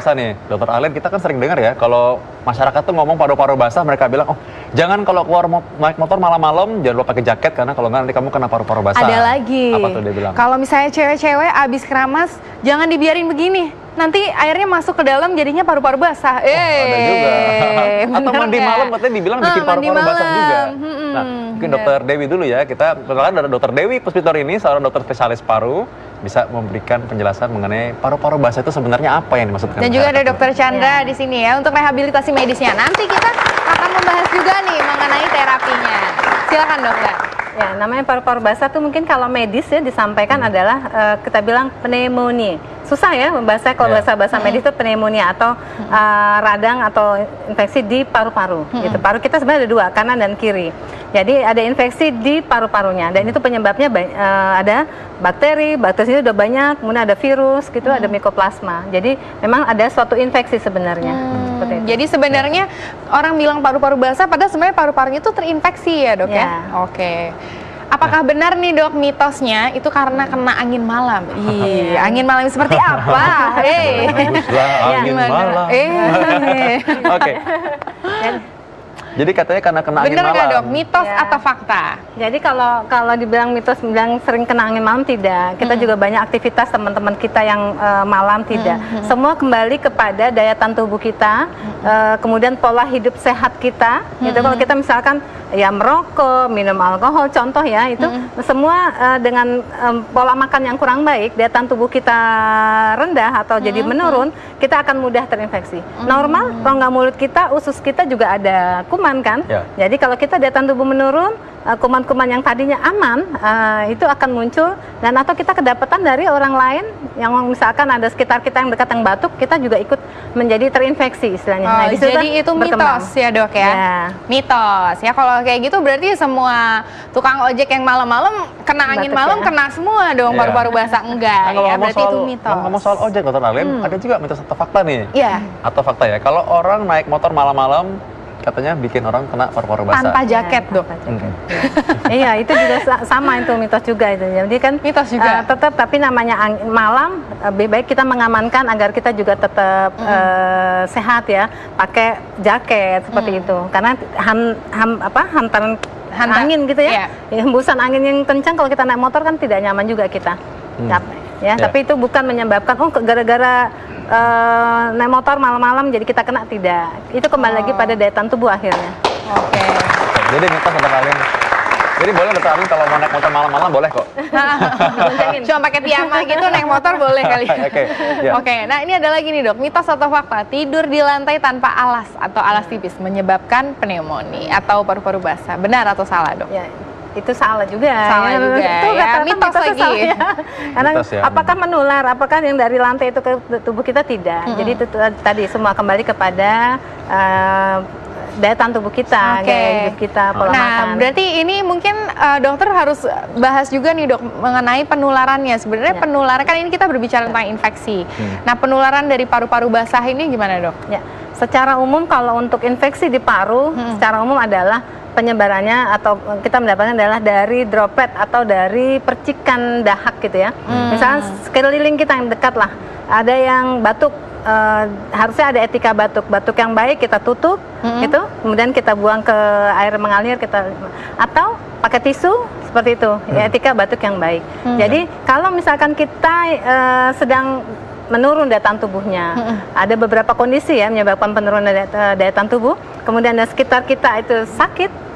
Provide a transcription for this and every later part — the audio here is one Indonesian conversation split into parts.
basah nih, Dokter Arlene, kita kan sering dengar ya, kalau masyarakat tuh ngomong paru-paru basah, mereka bilang, oh jangan kalau keluar naik motor malam-malam, jangan lupa pakai jaket, karena kalau nggak nanti kamu kena paru-paru basah. Ada lagi. Apa tuh dia bilang? Kalau misalnya cewek-cewek abis keramas, jangan dibiarin begini. Nanti airnya masuk ke dalam jadinya paru-paru basah. Ada juga. Atau mandi malam katanya dibilang bikin paru-paru basah juga. Nah, mungkin Dokter Dewi dulu ya. Kita perkenalkan ada Dokter Dewi Puspitori ini, seorang dokter spesialis paru, bisa memberikan penjelasan mengenai paru-paru basah itu sebenarnya apa yang dimaksudkan. Dan juga ada Dokter Chandra di sini ya untuk rehabilitasi medisnya. Nanti kita akan membahas juga nih mengenai terapinya. Silakan dokter. Ya, namanya paru-paru basah tuh mungkin kalau medis ya disampaikan adalah kita bilang pneumonia. Susah ya membahasnya kalau bahasa medis itu pneumonia atau radang atau infeksi di paru-paru. Gitu. Paru kita sebenarnya ada dua, kanan dan kiri. Jadi ada infeksi di paru-parunya dan itu penyebabnya ada bakteri itu udah banyak, kemudian ada virus gitu, ada mikoplasma. Jadi memang ada suatu infeksi sebenarnya. Seperti itu. Jadi sebenarnya orang bilang paru-paru basah padahal sebenarnya paru-parunya itu terinfeksi ya dok ya? Oke. Apakah benar nih dok mitosnya itu karena kena angin malam? Iya, angin malam seperti apa? Angin malam. Oke. Jadi katanya karena kena angin malam. Benar nggak dok? Mitos atau fakta? Jadi kalau dibilang mitos, bilang sering kena angin malam tidak. Kita juga banyak aktivitas teman-teman kita yang malam tidak. Semua kembali kepada daya tahan tubuh kita, kemudian pola hidup sehat kita. Gitu. Kalau kita misalkan ya merokok, minum alkohol, contoh ya itu semua dengan pola makan yang kurang baik, daya tahan tubuh kita rendah atau jadi menurun, kita akan mudah terinfeksi. Normal kalau nggak mulut kita, usus kita juga ada kuman kan. Jadi kalau kita daya tahan tubuh menurun, kuman-kuman yang tadinya aman itu akan muncul dan atau kita kedapatan dari orang lain yang misalkan ada sekitar kita yang dekat yang batuk, kita juga ikut menjadi terinfeksi istilahnya. Nah, jadi itu mitos ya dok ya? Mitos ya. Kalau kayak gitu berarti semua tukang ojek yang malam-malam kena angin malam kena semua dong paru-paru basah. Enggak ya, berarti itu mitos. Ngomong soal ojek Dokter Arlene, ada juga mitos atau fakta nih? Iya. Atau fakta ya, kalau orang naik motor malam-malam katanya bikin orang kena paru-paru basah. Tanpa jaket dok. Iya, itu juga sama itu mitos juga itu. Jadi kan mitos juga. Tetap tapi namanya malam lebih baik kita mengamankan agar kita juga tetap sehat ya, pakai jaket seperti itu. Karena hantaran angin gitu ya, hembusan angin yang kencang kalau kita naik motor kan tidak nyaman juga kita. Tapi itu bukan menyebabkan gara-gara naik motor malam-malam jadi kita kena, tidak. Itu kembali lagi pada daya tahan tubuh akhirnya. Oke. Jadi mitos Dokter Arlene. Jadi boleh Dokter Arlene kalau mau naik motor malam-malam boleh kok. Cuma pakai piyama gitu naik motor boleh kali. Oke. Nah ini ada lagi nih dok, mitos atau fakta, tidur di lantai tanpa alas atau alas tipis menyebabkan pneumonia atau paru-paru basah. Benar atau salah dok? Ya. Itu salah juga. Salah juga itu ya, mitos lagi. Karena apakah menular, apakah yang dari lantai itu ke tubuh kita, tidak. Jadi itu tadi semua kembali kepada daya tahan tubuh kita, gaya hidup kita, pola makan. Berarti ini mungkin dokter harus bahas juga nih dok mengenai penularannya. Sebenarnya penularan kan ini kita berbicara tentang infeksi. Nah penularan dari paru-paru basah ini gimana dok? Ya, secara umum kalau untuk infeksi di paru, secara umum adalah penyebarannya atau kita mendapatkan adalah dari droplet atau dari percikan dahak gitu ya. Misalnya sekeliling kita yang dekat lah, ada yang batuk, harusnya ada etika batuk yang baik kita tutup gitu, kemudian kita buang ke air mengalir atau pakai tisu seperti itu, ya, etika batuk yang baik. Jadi kalau misalkan kita sedang menurun daya tahan tubuhnya, ada beberapa kondisi ya menyebabkan penurunan daya tahan tubuh, kemudian di sekitar kita itu sakit,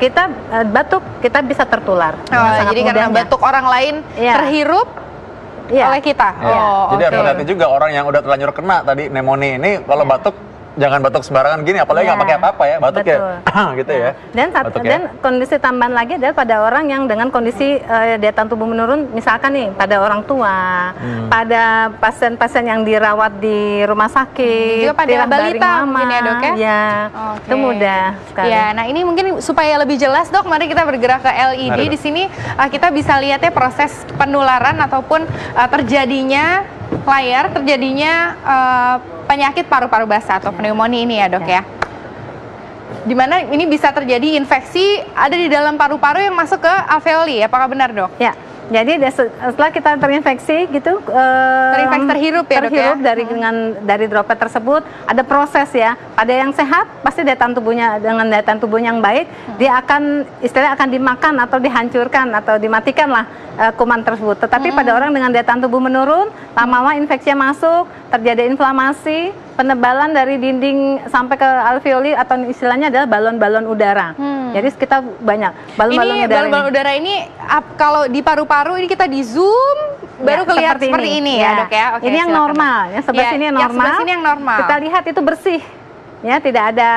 kita batuk, kita bisa tertular. Jadi karena batuk orang lain terhirup oleh kita. Jadi harus hati-hati juga orang yang udah terlanjur kena tadi pneumonia ini, kalau batuk jangan batuk sembarangan gini, apalagi nggak pakai apa-apa ya, batuk ya, gitu ya. Dan kondisi tambahan lagi adalah pada orang yang dengan kondisi daya tahan tubuh menurun, misalkan nih pada orang tua, pada pasien-pasien yang dirawat di rumah sakit, juga pada balita mungkin ya dok ya? Ya, itu mudah sekali. Ya, nah ini mungkin supaya lebih jelas dok, mari kita bergerak ke LED. Di sini kita bisa lihat ya proses penularan ataupun terjadinya penyakit paru-paru basah atau pneumonia ini ya dok ya. Dimana ini bisa terjadi infeksi ada di dalam paru-paru yang masuk ke alveoli, apakah benar dok? Ya, Jadi setelah kita terinfeksi gitu, terinfeksi terhirup ya, terhirup Dok, ya? dari droplet tersebut, ada proses ya. Pada yang sehat pasti daya tahan tubuhnya, dengan daya tahan tubuhnya yang baik, dia akan istilahnya akan dimakan atau dihancurkan atau dimatikan lah kuman tersebut. Tetapi pada orang dengan daya tahan tubuh menurun, lama-lama infeksinya masuk, terjadi inflamasi, penebalan dari dinding sampai ke alveoli atau istilahnya adalah balon-balon udara. Jadi kita banyak balon-balon udara. Balon-balon udara ini kalau di paru-paru ini kita di zoom baru kelihatan seperti ini ya, Dok ya. Oke, ini yang silakan. normal, yang sebelah sini yang normal. Yang sebelah sini yang normal. Kita lihat itu bersih. Ya, tidak ada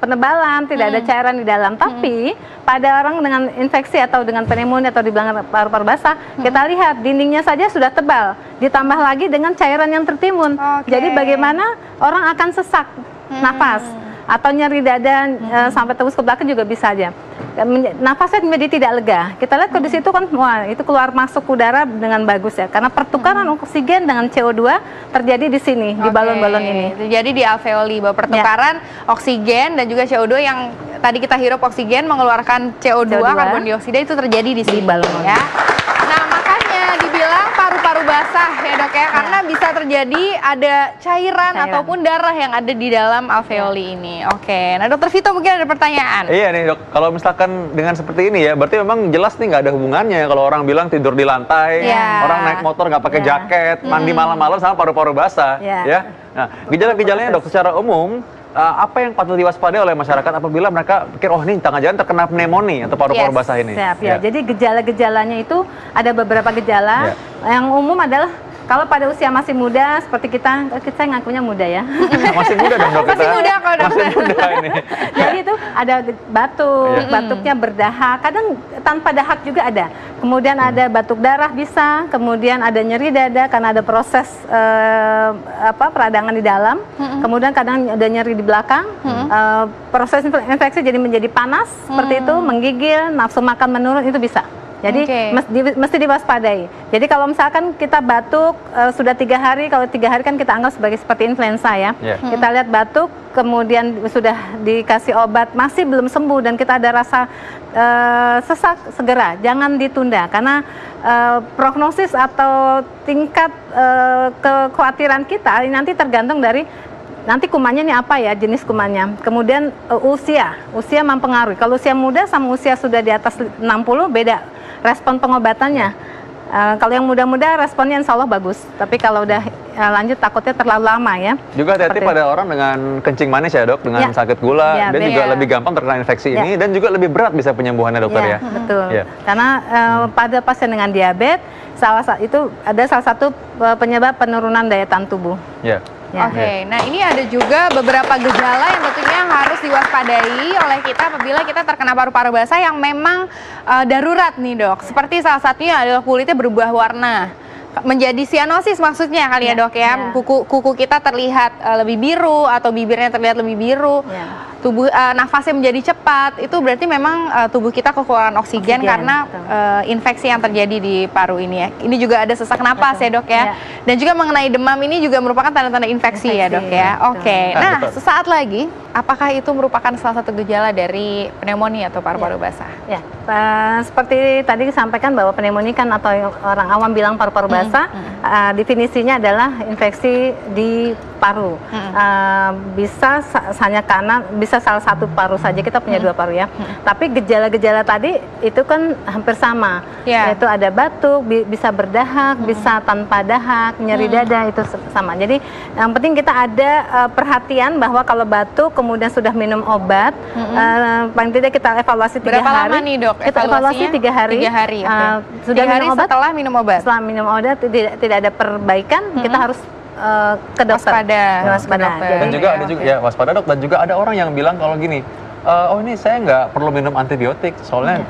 penebalan, tidak ada cairan di dalam. Tapi pada orang dengan infeksi atau dengan pneumonia atau di belakang paru-paru basah, kita lihat dindingnya saja sudah tebal, ditambah lagi dengan cairan yang tertimbun. Jadi bagaimana orang akan sesak nafas atau nyeri dada sampai tembus ke belakang juga bisa aja. Nafasnya menjadi tidak lega. Kita lihat di situ kan, wah itu keluar masuk udara dengan bagus ya, karena pertukaran oksigen dengan CO2 terjadi di sini, di balon-balon ini. Jadi di alveoli bahwa pertukaran oksigen dan juga CO2 yang tadi kita hirup oksigen mengeluarkan CO2, karbon dioksida itu terjadi di sini, balon ya. Nah makanya dibilang paru-paru basah ya, Dok ya, karena bisa terjadi ada cairan ataupun darah yang ada di dalam alveoli ini. Oke, nah Dokter Vito mungkin ada pertanyaan. Iya nih Dok, kalau misalkan dengan seperti ini ya, berarti memang jelas nih nggak ada hubungannya kalau orang bilang tidur di lantai, orang naik motor nggak pakai jaket, mandi malam-malam sama paru-paru basah, ya. Nah, gejala-gejalanya Dok secara umum apa yang patut diwaspadai oleh masyarakat apabila mereka pikir oh ini jangan-jangan terkena pneumonia atau paru-paru basah ini? Ya. Jadi gejala-gejalanya itu ada beberapa gejala. Yang umum adalah kalau pada usia masih muda seperti kita ngakunya muda ya. Masih muda dong Dok. Masih muda kalau Dokter. Masih muda ini. Jadi itu ada batuk, batuknya berdahak, kadang tanpa dahak juga ada. Kemudian ada batuk darah bisa, kemudian ada nyeri dada karena ada proses peradangan di dalam. Kemudian kadang ada nyeri di belakang. Proses infeksi jadi menjadi panas seperti itu, menggigil, nafsu makan menurun, itu bisa. Jadi mesti diwaspadai. Jadi kalau misalkan kita batuk sudah 3 hari, kalau 3 hari kan kita anggap seperti influenza ya. Kita lihat batuk, kemudian sudah dikasih obat, masih belum sembuh dan kita ada rasa sesak, segera, jangan ditunda karena prognosis atau tingkat kekhawatiran kita nanti tergantung dari nanti kumannya ini apa ya, jenis kumannya. Kemudian usia mempengaruhi. Kalau usia muda sama usia sudah di atas 60 beda respon pengobatannya. Kalau yang muda-muda responnya insya Allah bagus. Tapi kalau udah lanjut takutnya terlalu lama ya. Juga hati-hati pada orang dengan kencing manis ya Dok, dengan sakit gula, dan juga lebih gampang terkena infeksi ini dan juga lebih berat bisa penyembuhannya Dokter ya. Betul. Karena pada pasien dengan diabetes itu ada salah satu penyebab penurunan daya tahan tubuh. Oke, nah ini ada juga beberapa gejala yang tentunya harus diwaspadai oleh kita apabila kita terkena paru-paru basah yang memang darurat nih Dok. Seperti salah satunya adalah kulitnya berubah warna, menjadi sianosis maksudnya kali ya Dok ya. Kuku kita terlihat lebih biru atau bibirnya terlihat lebih biru. Tubuh nafasnya menjadi cepat, itu berarti memang tubuh kita kekurangan oksigen karena infeksi yang terjadi di paru ini ya. Ini juga ada sesak napas ya Dok ya. Dan juga mengenai demam ini juga merupakan tanda-tanda infeksi ya Dok ya. Oke, nah sesaat lagi, apakah itu merupakan salah satu gejala dari pneumonia atau paru-paru basah? Seperti tadi disampaikan bahwa pneumonia kan atau orang awam bilang paru-paru basah, definisinya adalah infeksi di paru. Bisa hanya kanan, bisa salah satu paru saja, kita punya 2 paru ya. Tapi gejala-gejala tadi itu kan hampir sama, yaitu ada batuk, bisa berdahak, bisa tanpa dahak, nyeri dada, itu sama. Jadi yang penting kita ada perhatian bahwa kalau batuk kemudian sudah minum obat, paling tidak kita evaluasi 3 hari. Berapa lama nih Dok? Kita evaluasi 3 hari. 3 hari. Sudah minum obat, setelah minum obat. Setelah minum obat tidak ada perbaikan, kita harus ke dokter. Waspada. Dan juga ada juga ya waspada Dok, dan juga ada orang yang bilang kalau gini, oh ini saya nggak perlu minum antibiotik soalnya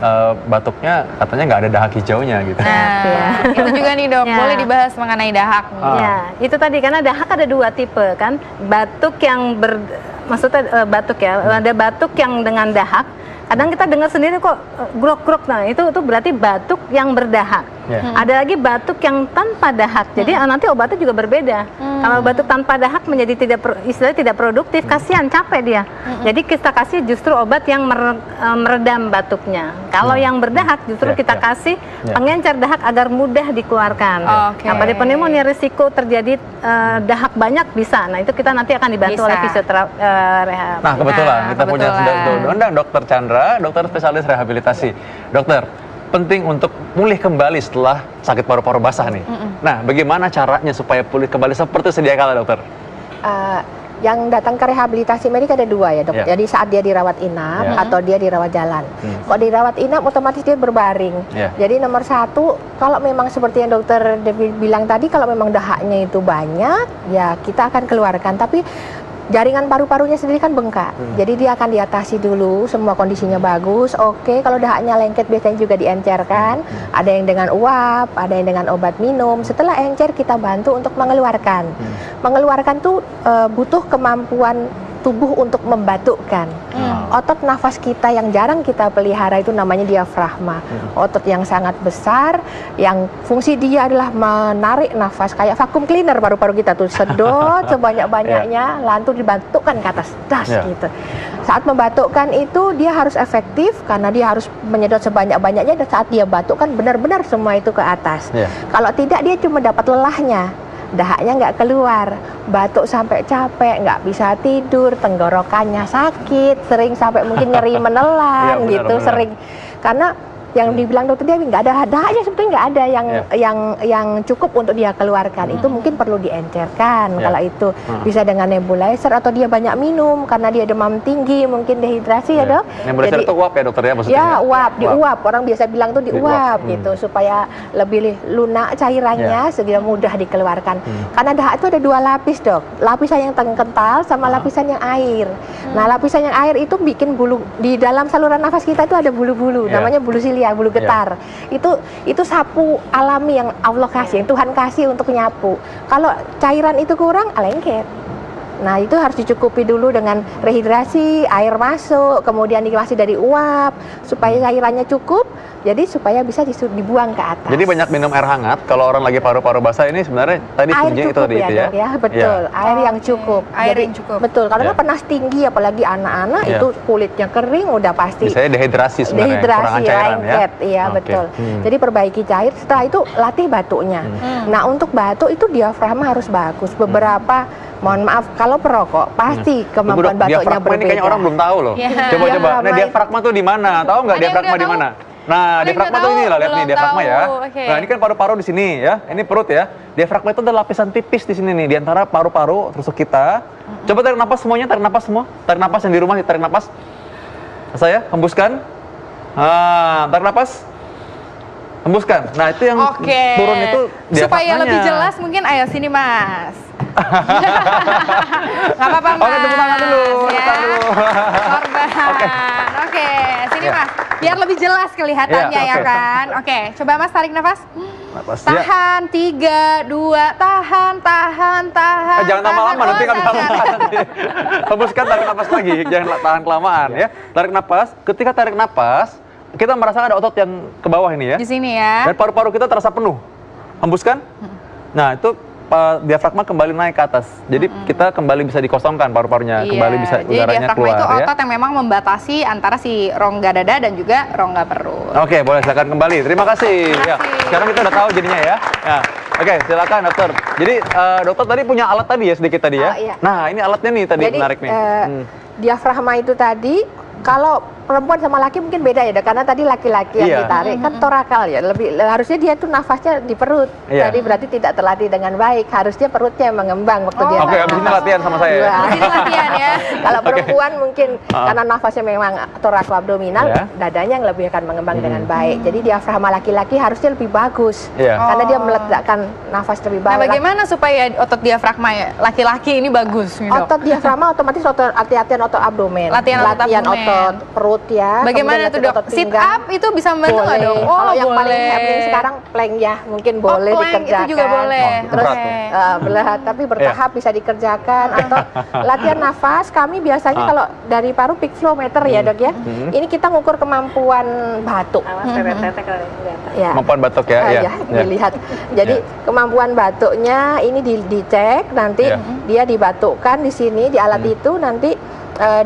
batuknya katanya nggak ada dahak hijaunya gitu. Nah, itu juga nih Dok, boleh dibahas mengenai dahak. Ya, itu tadi karena dahak ada 2 tipe kan, batuk yang maksudnya batuk ya, ada batuk yang dengan dahak. Kadang kita dengar sendiri kok grok-grok, nah itu berarti batuk yang berdahak. Ada lagi batuk yang tanpa dahak. Jadi nanti obatnya juga berbeda. Kalau batuk tanpa dahak menjadi istilahnya tidak produktif, kasihan, capek dia. Jadi kita kasih justru obat yang meredam batuknya. Kalau yang berdahak justru kita kasih pengencer dahak agar mudah dikeluarkan. Nah, pada pneumonia risiko terjadi dahak banyak bisa. Nah, itu kita nanti akan dibantu oleh fisioterapi rehab. Nah, kebetulan kita punya undang Dokter Chandra, dokter spesialis rehabilitasi. Dokter, penting untuk pulih kembali setelah sakit paru-paru basah nih. Nah, bagaimana caranya supaya pulih kembali seperti sedia kala, dokter? Yang datang ke rehabilitasi medik ada dua ya, dok. Jadi saat dia dirawat inap atau dia dirawat jalan. Kalau dirawat inap otomatis dia berbaring. Jadi nomor satu, kalau memang seperti yang dokter Devi bilang tadi, kalau memang dahaknya itu banyak, ya kita akan keluarkan. Tapi jaringan paru-parunya sendiri kan bengkak, jadi dia akan diatasi dulu, semua kondisinya bagus. Oke, kalau dahaknya lengket biasanya juga diencerkan, ada yang dengan uap, ada yang dengan obat minum. Setelah encer kita bantu untuk mengeluarkan. Mengeluarkan tuh butuh kemampuan tubuh untuk membatukkan. Otot nafas kita yang jarang kita pelihara itu namanya diafragma. Otot yang sangat besar, yang fungsi dia adalah menarik nafas, kayak vacuum cleaner paru-paru kita tuh, sedot sebanyak-banyaknya, lalu dibatukkan ke atas, das gitu. Saat membatukkan itu dia harus efektif karena dia harus menyedot sebanyak-banyaknya, dan saat dia batukkan benar-benar semua itu ke atas. Kalau tidak dia cuma dapat lelahnya. Dahaknya nggak keluar, batuk sampai capek, nggak bisa tidur, tenggorokannya sakit, sering sampai mungkin nyeri menelan gitu, sering. Karena yang dibilang dokter Dewi nggak ada dahaknya, sebetulnya nggak ada yang cukup untuk dia keluarkan. Itu mungkin perlu diencerkan. Kalau itu bisa dengan nebulizer, atau dia banyak minum karena dia demam tinggi, mungkin dehidrasi ya, dok. Nebulizer itu uap ya, dokter ya, maksudnya? Ya, uap, diuap. Orang biasa bilang tuh diuap gitu, supaya lebih lunak cairannya, sehingga mudah dikeluarkan. Karena dahak itu ada dua lapis, dok. Lapisan yang kental sama lapisan yang air. Nah, lapisan yang air itu bikin bulu di dalam saluran nafas kita itu ada bulu-bulu, namanya bulu silia, bulu getar. Itu sapu alami yang Allah kasih, yang Tuhan kasih untuk nyapu. Kalau cairan itu kurang, lengket. Nah, itu harus dicukupi dulu dengan rehidrasi, air masuk, kemudian dikasih dari uap supaya cairannya cukup, jadi supaya bisa dibuang ke atas. Jadi banyak minum air hangat kalau orang lagi paru-paru basah ini, sebenarnya tadi kuncinya itu tadi ya. Ya, betul. Air yang cukup. Air yang cukup. Betul. Karena panas tinggi, apalagi anak-anak itu kulitnya kering, udah pasti. Misalnya dehidrasi sebenarnya, kurangan cairan lengket, ya betul. Jadi perbaiki cair. Setelah itu latih batuknya. Nah, untuk batuk itu diafragma harus bagus. Beberapa, mohon maaf, kalau perokok pasti kemampuan batuknya berbeda. Ini kayaknya orang belum tahu loh. Coba-coba. Nah, diafragma tuh di mana? Tahu nggak diafragma di mana? Nah, diafragma tuh ini lah, lihat nih diafragma ya. Nah, ini kan paru-paru di sini ya. Ini perut ya. Diafragma itu ada lapisan tipis di sini nih, di antara paru-paru rusuk kita. Coba tarik napas semuanya, tarik napas semua. Tarik napas yang di rumah, tarik napas. Saya hembuskan. Tarik napas. Hembuskan. Nah, itu yang turun itu diafragmanya. Supaya lebih jelas mungkin, ayo sini, Mas. Nggak apa-apa, Mas. Oke, tepuk tangan dulu. Korban. Oke, sini, Mas. Biar lebih jelas kelihatannya ya kan. Oke, coba Mas tarik nafas. Tahan, 3, 2, tahan. Jangan lama-lama, nanti kan kelamaan. Hembuskan, tarik nafas lagi. Jangan tahan kelamaan ya. Tarik nafas. Ketika tarik nafas, kita merasakan ada otot yang ke bawah ini ya. Di sini ya. Dan paru-paru kita terasa penuh. Hembuskan. Nah, itu diafragma kembali naik ke atas. Jadi kita kembali bisa dikosongkan paru-parunya, kembali bisa udaranya keluar. Jadi diafragma itu otot yang memang membatasi antara si rongga dada dan juga rongga perut. Oke, boleh silakan kembali. Terima kasih. Ya, sekarang kita udah tahu jadinya ya. Oke, silakan dokter. Jadi dokter tadi punya alat tadi ya sedikit tadi ya. Nah, ini alatnya nih tadi menarik nih. Diafragma itu tadi, kalau perempuan sama laki mungkin beda ya, karena tadi laki-laki yang ditarik kan torakal ya, lebih harusnya dia tuh nafasnya di perut. Jadi berarti tidak terlatih dengan baik, harusnya perutnya yang mengembang waktu dia. Oke, habis ini latihan sama saya. Habis ini latihan ya. Kalau perempuan mungkin karena nafasnya memang torakoabdominal, dadanya yang lebih akan mengembang dengan baik. Jadi diafragma laki-laki harusnya lebih bagus, karena dia meledakkan nafas lebih baik. Nah, bagaimana supaya otot diafragma laki-laki ini bagus? Otot diafragma otomatis latihan otot abdomen, latihan otot perut. perut ya. Bagaimana tuh dok? Sit up itu bisa membantu nggak dok? Kalau yang paling happening sekarang plank ya, mungkin boleh dikerjakan. Itu juga boleh. Terus berat, tapi bertahap bisa dikerjakan. Atau latihan nafas, kami biasanya kalau dari paru peak flow meter ya dok ya. Ini kita ngukur kemampuan batuk. Kemampuan batuk ya. Dilihat. Jadi kemampuan batuknya ini dicek, nanti dia dibatukkan di sini di alat itu, nanti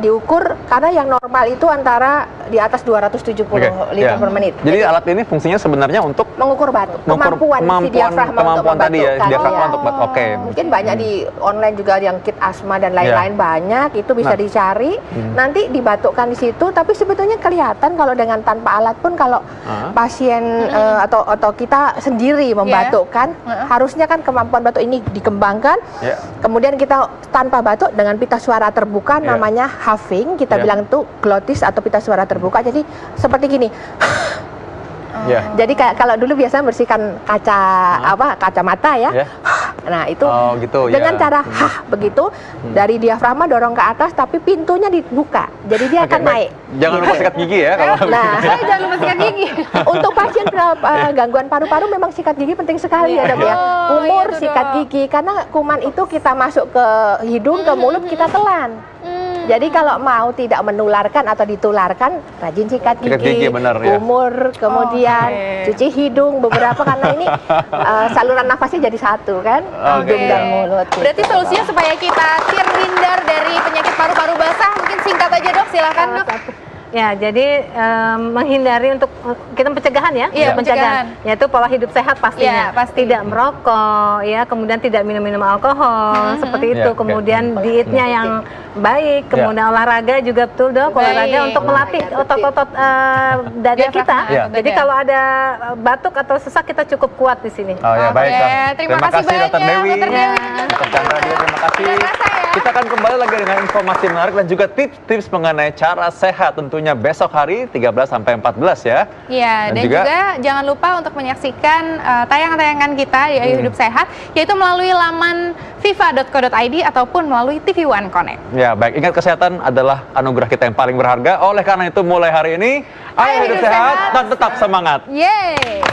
diukur, karena yang normal itu antara di atas 270 liter per menit. Jadi alat ini fungsinya sebenarnya untuk mengukur batuk, kemampuan si diafragma untuk tadi ya, diafragma untuk batuk. Mungkin banyak di online juga yang kit asma dan lain-lain banyak, itu bisa dicari. Nanti dibatukkan di situ, tapi sebetulnya kelihatan kalau dengan tanpa alat pun kalau pasien atau kita sendiri membatukkan, harusnya kan kemampuan batuk ini dikembangkan. Kemudian kita tanpa batuk dengan pita suara terbuka, namanya huffing, kita bilang itu glotis atau pita suara terbuka. Jadi seperti gini. Jadi kalau dulu biasanya bersihkan kacamata ya. Nah itu dengan cara begitu dari diafragma dorong ke atas, tapi pintunya dibuka, jadi dia akan naik. Jangan lupa sikat gigi ya. Saya jangan lupa sikat gigi. Untuk pasien gangguan paru-paru memang sikat gigi penting sekali ya dok ya. Umur sikat gigi, karena kuman itu kita masuk ke hidung, ke mulut kita telan. Jadi kalau mau tidak menularkan atau ditularkan, rajin sikat gigi, umur, kemudian cuci hidung beberapa, karena ini saluran nafasnya jadi satu kan, hidung dan mulut. Berarti solusinya supaya kita terhindar dari penyakit paru-paru basah, mungkin singkat aja dok, silakan dok. Ya, jadi menghindari untuk kita pencegahan ya, pencegahan, yaitu pola hidup sehat pastinya, tidak merokok, ya, kemudian tidak minum alkohol, seperti itu, kemudian dietnya yang baik, kemudian olahraga juga betul dok, olahraga untuk melatih otot-otot dada kita. Jadi kalau ada batuk atau sesak kita cukup kuat di sini. Terima kasih Dr. Dewi. Dr. Chandra juga terima kasih. Kita akan kembali lagi dengan informasi menarik dan juga tips-tips mengenai cara sehat tentunya besok hari 13 sampai 14 ya. Iya, dan juga jangan lupa untuk menyaksikan tayangan-tayangan kita di Ayo Hidup Sehat, yaitu melalui laman viva.co.id ataupun melalui TV One Connect. Ya, baik. Ingat, kesehatan adalah anugerah kita yang paling berharga. Oleh karena itu mulai hari ini Ayo Hidup Sehat dan tetap semangat. Yeay.